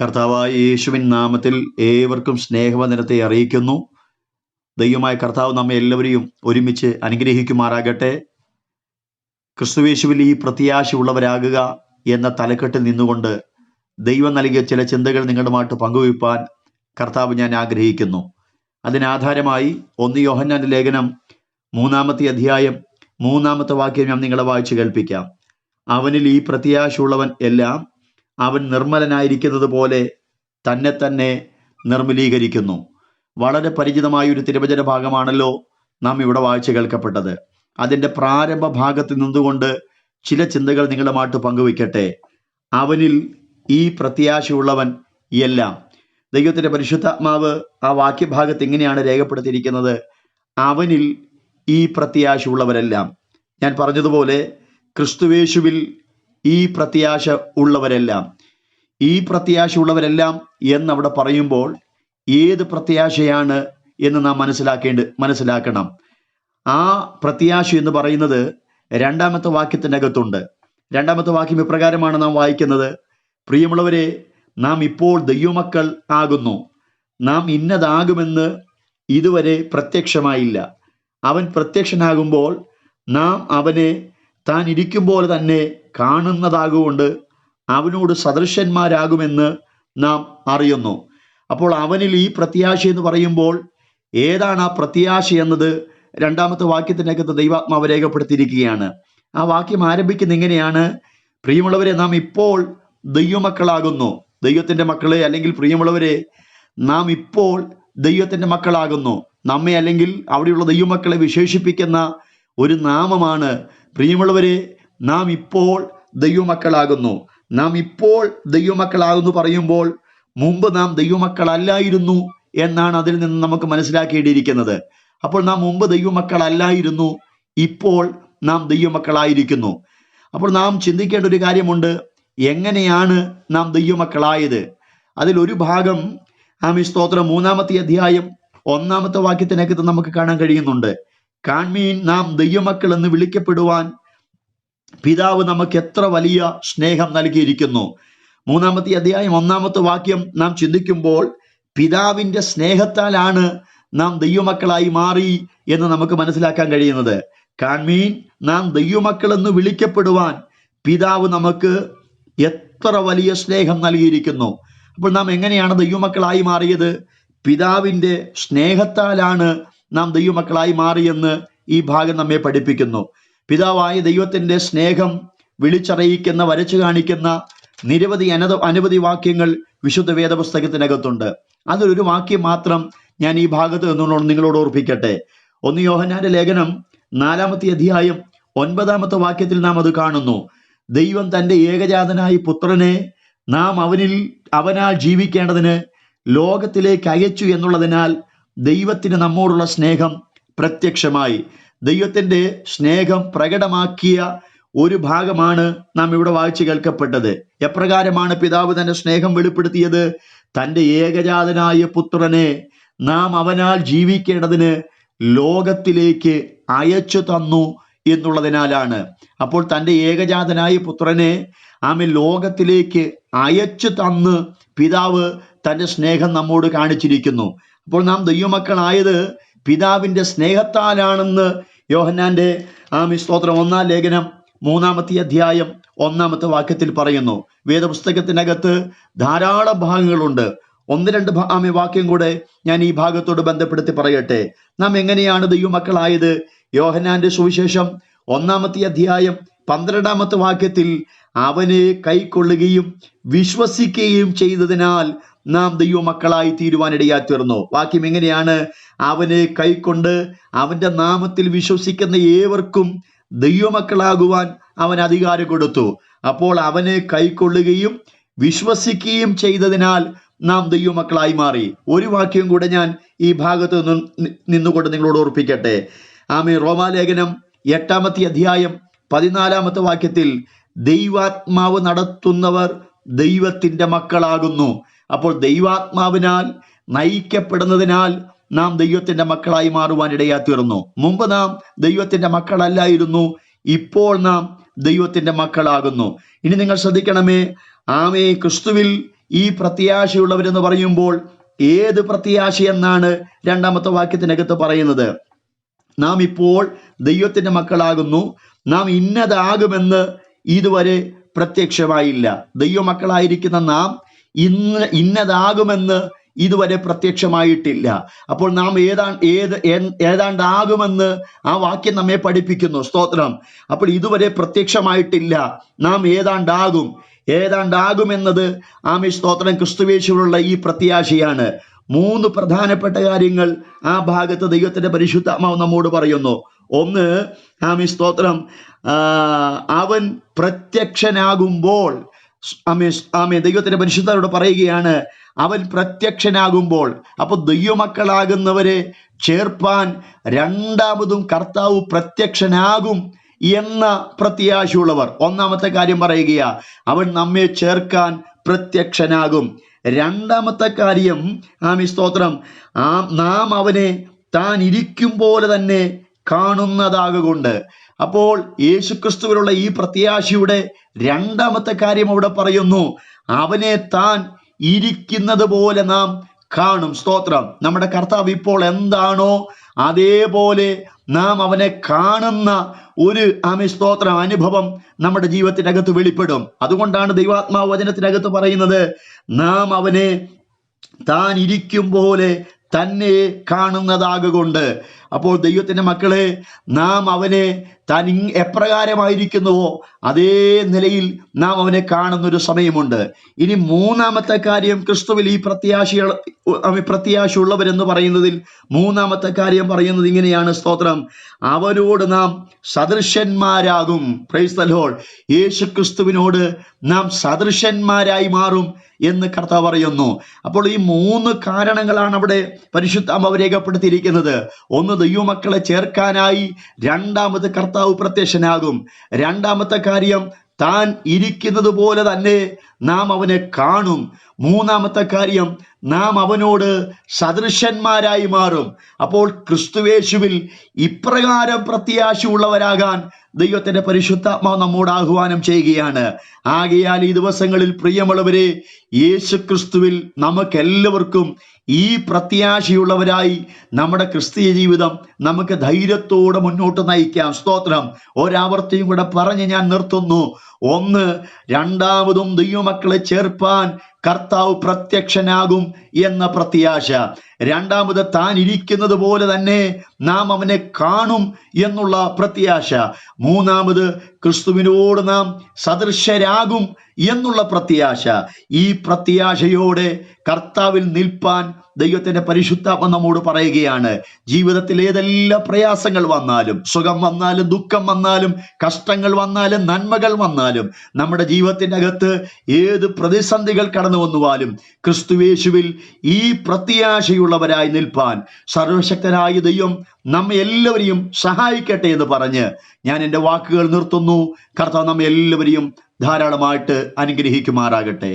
കർത്താവായ യേശുവിൻ നാമത്തിൽ ഏവർക്കും സ്നേഹവന്ദനത്തെ അറിയിക്കുന്നു. ദൈവമായ കർത്താവ് നമ്മെ എല്ലാവരെയും ഒരുമിച്ച് അനുഗ്രഹിക്കുമാറാകട്ടെ. ക്രിസ്തുയേശുവിൽ ഈ പ്രത്യാശയുള്ളവരാകുക എന്ന തലക്കെട്ടിൽ നിന്നുകൊണ്ട് ദൈവം നൽകിയ ചില ചിന്തകൾ നിങ്ങളുമായിട്ട് പങ്കുവയ്പ്പാൻ കർത്താവ് ഞാൻ ആഗ്രഹിക്കുന്നു. അതിനാധാരമായി 1 യോഹന്നാന്റെ ലേഖനം 3-ാമത്തെ അധ്യായം 3-ാമത്തെ വാക്യം ഞാൻ നിങ്ങളെ വായിച്ച് കേൾപ്പിക്കാം. അവനിൽ ഈ പ്രത്യാശയുള്ളവൻ എല്ലാം അവൻ നിർമ്മലനായിരിക്കുന്നത് പോലെ തന്നെ തന്നെ നിർമ്മലീകരിക്കുന്നു. വളരെ പരിചിതമായ ഒരു തിരുവചന ഭാഗമാണല്ലോ നാം ഇവിടെ വായിച്ച് കേൾക്കപ്പെട്ടത്. അതിൻ്റെ പ്രാരംഭ ഭാഗത്ത് നിന്നുകൊണ്ട് ചില ചിന്തകൾ നിങ്ങളുമായിട്ട് പങ്കുവയ്ക്കട്ടെ. അവനിൽ ഈ പ്രത്യാശയുള്ളവൻ എല്ലാം. ദൈവത്തിൻ്റെ പരിശുദ്ധാത്മാവ് ആ വാക്യഭാഗത്ത് ഇങ്ങനെയാണ് രേഖപ്പെടുത്തിയിരിക്കുന്നത്: അവനിൽ ഈ പ്രത്യാശയുള്ളവരെല്ലാം. ഞാൻ പറഞ്ഞതുപോലെ ക്രിസ്തുയേശുവിൽ ഈ പ്രത്യാശ ഉള്ളവരെല്ലാം. ഈ പ്രത്യാശ ഉള്ളവരെല്ലാം എന്നവിടെ പറയുമ്പോൾ ഏത് പ്രത്യാശയാണ് എന്ന് നാം മനസ്സിലാക്കണം. ആ പ്രത്യാശ എന്ന് പറയുന്നത് 2-ാമത്തെ വാക്യത്തിനകത്തുണ്ട്. 2-ാമത്തെ വാക്യം ഇപ്രകാരമാണ് നാം വായിക്കുന്നത്: പ്രിയമുള്ളവരെ, നാം ഇപ്പോൾ ദൈവമക്കൾ ആകുന്നു. നാം ഇന്നതാകുമെന്ന് ഇതുവരെ പ്രത്യക്ഷമായില്ല. അവൻ പ്രത്യക്ഷനാകുമ്പോൾ നാം അവനെ താൻ ഇരിക്കുമ്പോൾ തന്നെ കാണുന്നതാകൊണ്ട് അവനോട് സദൃശന്മാരാകുമെന്ന് നാം അറിയുന്നു. അപ്പോൾ അവനിൽ ഈ പ്രത്യാശ എന്ന് പറയുമ്പോൾ ഏതാണ് ആ പ്രത്യാശ എന്നത് 2-ാമത്തെ വാക്യത്തിനകത്ത് ദൈവാത്മാവ് രേഖപ്പെടുത്തിയിരിക്കുകയാണ്. ആ വാക്യം ആരംഭിക്കുന്ന ഇങ്ങനെയാണ്: പ്രിയമുള്ളവരെ, നാം ഇപ്പോൾ ദൈവമക്കളാകുന്നു. ദൈവത്തിൻ്റെ മക്കളെ, അല്ലെങ്കിൽ പ്രിയമുള്ളവരെ, നാം ഇപ്പോൾ ദൈവത്തിൻ്റെ മക്കളാകുന്നു. നമ്മെ അല്ലെങ്കിൽ അവിടെയുള്ള ദൈവമക്കളെ വിശേഷിപ്പിക്കുന്ന ഒരു നാമമാണ് പ്രിയമുള്ളവരെ, നാം ഇപ്പോൾ ദൈവമക്കളാകുന്നു. നാം ഇപ്പോൾ ദൈവമക്കളാകുന്നു പറയുമ്പോൾ മുമ്പ് നാം ദൈവമക്കളല്ലായിരുന്നു എന്നാണ് അതിൽ നിന്ന് നമുക്ക് മനസ്സിലാക്കേണ്ടിയിരിക്കുന്നത്. അപ്പോൾ നാം മുമ്പ് ദൈവമക്കളല്ലായിരുന്നു, ഇപ്പോൾ നാം ദൈവമക്കളായിരിക്കുന്നു. അപ്പോൾ നാം ചിന്തിക്കേണ്ട ഒരു കാര്യമുണ്ട്: എങ്ങനെയാണ് നാം ദൈവമക്കളായത്? അതിലൊരു ഭാഗം സ്തോത്രം 3-ാമത്തെ അധ്യായം 1-ാമത്തെ വാക്യത്തിനകത്ത് നമുക്ക് കാണാൻ കഴിയുന്നുണ്ട്. കാൺമീൻ, നാം ദൈവമക്കൾ എന്ന് വിളിക്കപ്പെടുവാൻ പിതാവ് നമുക്ക് എത്ര വലിയ സ്നേഹം നൽകിയിരിക്കുന്നു. 3-ാമത്തെ അധ്യായം 1-ാമത്തെ വാക്യം നാം ചിന്തിക്കുമ്പോൾ പിതാവിൻ്റെ സ്നേഹത്താലാണ് നാം ദൈവമക്കളായി മാറി എന്ന് നമുക്ക് മനസ്സിലാക്കാൻ കഴിയുന്നത്. കാൺമീൻ, നാം ദൈവമക്കൾ എന്ന് വിളിക്കപ്പെടുവാൻ പിതാവ് നമുക്ക് എത്ര വലിയ സ്നേഹം നൽകിയിരിക്കുന്നു. അപ്പോൾ നാം എങ്ങനെയാണ് ദൈവമക്കളായി മാറിയത്? പിതാവിൻ്റെ സ്നേഹത്താലാണ് നാം ദൈവമക്കളായി മാറിയെന്ന് ഈ ഭാഗം നമ്മെ പഠിപ്പിക്കുന്നു. പിതാവായ ദൈവത്തിൻ്റെ സ്നേഹം വിളിച്ചറിയിക്കുന്ന, വരച്ചു കാണിക്കുന്ന നിരവധി അനവധി വാക്യങ്ങൾ വിശുദ്ധ വേദപുസ്തകത്തിനകത്തുണ്ട്. അതിലൊരു വാക്യം മാത്രം ഞാൻ ഈ ഭാഗത്ത് നിന്നുകൊണ്ട് നിങ്ങളോട് ഓർപ്പിക്കട്ടെ. 1 യോഹന്നാന്റെ ലേഖനം 4-ാമത്തെ അധ്യായം 9-ാമത്തെ വാക്യത്തിൽ നാം അത് കാണുന്നു: ദൈവം തൻ്റെ ഏകജാതനായ പുത്രനെ നാം അവനാൽ ജീവിക്കേണ്ടതിന് ലോകത്തിലേക്ക് അയച്ചു എന്നുള്ളതിനാൽ ദൈവത്തിന് നമ്മോടുള്ള സ്നേഹം പ്രത്യക്ഷമായി. ദൈവത്തിൻ്റെ സ്നേഹം പ്രകടമാക്കിയ ഒരു ഭാഗമാണ് നാം ഇവിടെ വായിച്ചു കേൾക്കപ്പെട്ടത്. എപ്രകാരമാണ് പിതാവ് തൻ്റെ സ്നേഹം വെളിപ്പെടുത്തിയത്? തൻ്റെ ഏകജാതനായ പുത്രനെ നാം അവനാൽ ജീവിക്കേണ്ടതിന് ലോകത്തിലേക്ക് അയച്ചു തന്നു എന്നുള്ളതിനാലാണ്. അപ്പോൾ തൻ്റെ ഏകജാതനായ പുത്രനെ ലോകത്തിലേക്ക് അയച്ചു തന്ന് പിതാവ് തൻ്റെ സ്നേഹം നമ്മോട് കാണിച്ചിരിക്കുന്നു. അപ്പോൾ നാം ദൈവമക്കളായത് പിതാവിൻ്റെ സ്നേഹത്താലാണെന്ന് യോഹന്നാന്റെ സ്തോത്രം 1-ാം ലേഖനം 3-ാമത്തെ അധ്യായം 1-ാമത്തെ വാക്യത്തിൽ പറയുന്നു. വേദപുസ്തകത്തിനകത്ത് ധാരാളം ഭാഗങ്ങളുണ്ട്. 1-2 വാക്യം കൂടെ ഞാൻ ഈ ഭാഗത്തോട് ബന്ധപ്പെടുത്തി പറയട്ടെ. നാം എങ്ങനെയാണ് ദൈവമക്കളായത്? യോഹന്നാന്റെ സുവിശേഷം 1-ാമത്തെ അധ്യായം 12-ാമത്തെ വാക്യത്തിൽ അവനെ കൈക്കൊള്ളുകയും വിശ്വസിക്കുകയും ചെയ്തതിനാൽ നാം ദൈവമക്കളായി തീരുവാനിടയായി തീർന്നു. വാക്യം എങ്ങനെയാണ്? അവനെ കൈക്കൊണ്ട് അവൻ്റെ നാമത്തിൽ വിശ്വസിക്കുന്ന ഏവർക്കും ദൈവമക്കളാകുവാൻ അവൻ അധികാരം കൊടുത്തു. അപ്പോൾ അവനെ കൈക്കൊള്ളുകയും വിശ്വസിക്കുകയും ചെയ്തതിനാൽ നാം ദൈവമക്കളായി മാറി. ഒരു വാക്യം കൂടെ ഞാൻ ഈ ഭാഗത്ത് നിന്നുകൊണ്ട് നിങ്ങളോട് ഓർപ്പിക്കട്ടെ. റോമാലേഖനം 8-ാമത്തെ അധ്യായം 14-ാമത്തെ വാക്യത്തിൽ ദൈവാത്മാവ് നടത്തുന്നവർ ദൈവത്തിൻ്റെ മക്കളാകുന്നു. അപ്പോൾ ദൈവാത്മാവിനാൽ നയിക്കപ്പെടുന്നതിനാൽ നാം ദൈവത്തിൻ്റെ മക്കളായി മാറുവാൻ ഇടയായി തീർന്നു. മുമ്പ് നാം ദൈവത്തിൻ്റെ മക്കളല്ലായിരുന്നു, ഇപ്പോൾ നാം ദൈവത്തിൻ്റെ മക്കളാകുന്നു. ഇനി നിങ്ങൾ ശ്രദ്ധിക്കണമേ, ക്രിസ്തുവിൽ ഈ പ്രത്യാശയുള്ളവരെന്ന് പറയുമ്പോൾ ഏത് പ്രത്യാശയെന്നാണ് രണ്ടാമത്തെ വാക്യത്തിനകത്ത് പറയുന്നത്? നാം ഇപ്പോൾ ദൈവത്തിന്റെ മക്കളാകുന്നു, നാം ഇന്നതാകുമെന്ന് ഇതുവരെ പ്രത്യക്ഷമായില്ല. ദൈവമക്കളായിരിക്കുന്ന നാം ഇന്നതാകുമെന്ന് ഇതുവരെ പ്രത്യക്ഷമായിട്ടില്ല. അപ്പോൾ നാം ഏതാണ്ടാകുമെന്ന് ആ വാക്യം നമ്മെ പഠിപ്പിക്കുന്നു. സ്തോത്രം. അപ്പോൾ ഇതുവരെ പ്രത്യക്ഷമായിട്ടില്ല, നാം ഏതാണ്ടാകുമെന്നത് സ്തോത്രം ക്രിസ്തുവേശുവിലുള്ള ഈ പ്രത്യാശയാണ്. 3 പ്രധാനപ്പെട്ട കാര്യങ്ങൾ ആ ഭാഗത്ത് ദൈവത്തിന്റെ പരിശുദ്ധാത്മാവ് നമ്മോട് പറയുന്നു. ഒന്ന്, സ്തോത്രം, അവൻ പ്രത്യക്ഷനാകുമ്പോൾ, ദൈവത്തിന്റെ പരിശുദ്ധരോട് പറയുകയാണ്, അവൻ പ്രത്യക്ഷനാകുമ്പോൾ. അപ്പൊ ദൈവമക്കളാകുന്നവരെ ചേർപ്പാൻ രണ്ടാമതും കർത്താവ് പ്രത്യക്ഷനാകും എന്ന പ്രത്യാശയുള്ളവർ. ഒന്നാമത്തെ കാര്യം പറയുക, അവൻ നമ്മെ ചേർക്കാൻ പ്രത്യക്ഷനാകും. രണ്ടാമത്തെ കാര്യം സ്തോത്രം, നാം അവനെ താൻ ഇരിക്കും പോലെ തന്നെ കാണുന്നതാകൊണ്ട്. അപ്പോൾ യേശുക്രിസ്തുവിലുള്ള ഈ പ്രത്യാശയുടെ രണ്ടാമത്തെ കാര്യം അവിടെ പറയുന്നു, അവനെ താൻ ഇരിക്കുന്നത് പോലെ നാം കാണും. സ്തോത്രം. നമ്മുടെ കർത്താവ് ഇപ്പോൾ എന്താണോ അതേപോലെ നാം അവനെ കാണുന്ന ഒരു സ്തോത്രം അനുഭവം നമ്മുടെ ജീവിതത്തിനകത്ത് വെളിപ്പെടും. അതുകൊണ്ടാണ് ദൈവാത്മാവ് വചനത്തിനകത്ത് പറയുന്നത്, നാം അവനെ താൻ ഇരിക്കും പോലെ തന്നെ കാണുന്നതാകൊണ്ട്. അപ്പോൾ ദൈവത്തിന്റെ മക്കളെ, നാം അവനെ താൻ എപ്രകാരമായിരിക്കുന്നുവോ അതേ നിലയിൽ നാം അവനെ കാണുന്നൊരു സമയമുണ്ട്. ഇനി മൂന്നാമത്തെ കാര്യം, ക്രിസ്തുവിൽ ഈ പ്രത്യാശയുള്ളവരെന്ന് പറയുന്നതിൽ മൂന്നാമത്തെ കാര്യം പറയുന്നത് ഇങ്ങനെയാണ്. സ്തോത്രം, അവനോട് നാം സദൃശന്മാരാകും. Praise the Lord. യേശു ക്രിസ്തുവിനോട് നാം സദൃശന്മാരായി മാറും എന്ന് കർത്താവ് പറയുന്നു. അപ്പോൾ ഈ 3 കാരണങ്ങളാണ് അവിടെ പരിശുദ്ധാത്മാവ് രേഖപ്പെടുത്തിയിരിക്കുന്നത്. ഒന്ന്, ദൈവമക്കളെ ചേർക്കാനായി രണ്ടാമത് കർത്താവ് പ്രത്യക്ഷനാകും. രണ്ടാമത്തെ കാര്യം, താൻ ഇരിക്കുന്നത് പോലെ തന്നെ നാം അവനെ കാണും. മൂന്നാമത്തെ കാര്യം, നാം അവനോട് സദൃശന്മാരായി മാറും. അപ്പോൾ ക്രിസ്തുവേശുവിൽ ഇപ്രകാരം പ്രത്യാശയുള്ളവരാകാൻ ദൈവത്തിന്റെ പരിശുദ്ധാത്മാവ് നമ്മോട് ആഹ്വാനം ചെയ്യുകയാണ്. ആകയാൽ ഈ ദിവസങ്ങളിൽ പ്രിയമുള്ളവരെ, യേശു ക്രിസ്തുവിൽ നമുക്കെല്ലാവർക്കും ഈ പ്രത്യാശയുള്ളവരായി നമ്മുടെ ക്രിസ്തീയ ജീവിതം നമുക്ക് ധൈര്യത്തോടെ മുന്നോട്ട് നയിക്കാം. സ്തോത്രം. ഒരാവർത്തിയും കൂടെ പറഞ്ഞ് ഞാൻ നിർത്തുന്നു. ഒന്ന്, രണ്ടാമതും ദൈവമക്കളെ ചേർപ്പാൻ കർത്താവ് പ്രത്യക്ഷനാകും എന്ന പ്രത്യാശ. രണ്ടാമത്, താൻ ഇരിക്കുന്നത് പോലെ തന്നെ നാം അവനെ കാണും എന്നുള്ള പ്രത്യാശ. മൂന്നാമത്, ക്രിസ്തുവിനോട് നാം സദൃശരാകും എന്നുള്ള പ്രത്യാശ. ഈ പ്രത്യാശയോടെ കർത്താവിൽ നിൽപ്പാൻ ദൈവത്തിന്റെ പരിശുദ്ധാത്മ നമ്മോട് പറയുകയാണ്. ജീവിതത്തിൽ ഏതെല്ലാം പ്രയാസങ്ങൾ വന്നാലും, സുഖം വന്നാലും, ദുഃഖം വന്നാലും, കഷ്ടങ്ങൾ വന്നാലും, നന്മകൾ വന്നാലും, നമ്മുടെ ജീവിതത്തിന്റെ അകത്ത് ഏത് പ്രതിസന്ധികൾ കടന്നു വന്നുവാലും ക്രിസ്തുവേശുവിൽ ഈ പ്രത്യാശയുള്ളവരായി നിൽപ്പാൻ സർവശക്തനായ ദൈവം നമ്മെ എല്ലാവരെയും സഹായിക്കട്ടെ എന്ന് പറഞ്ഞ് ഞാൻ എൻ്റെ വാക്കുകൾ നിർത്തുന്നു. കർത്താവ് നമ്മെ എല്ലാവരെയും ധാരാളമായിട്ട് അനുഗ്രഹിക്കുമാറാകട്ടെ.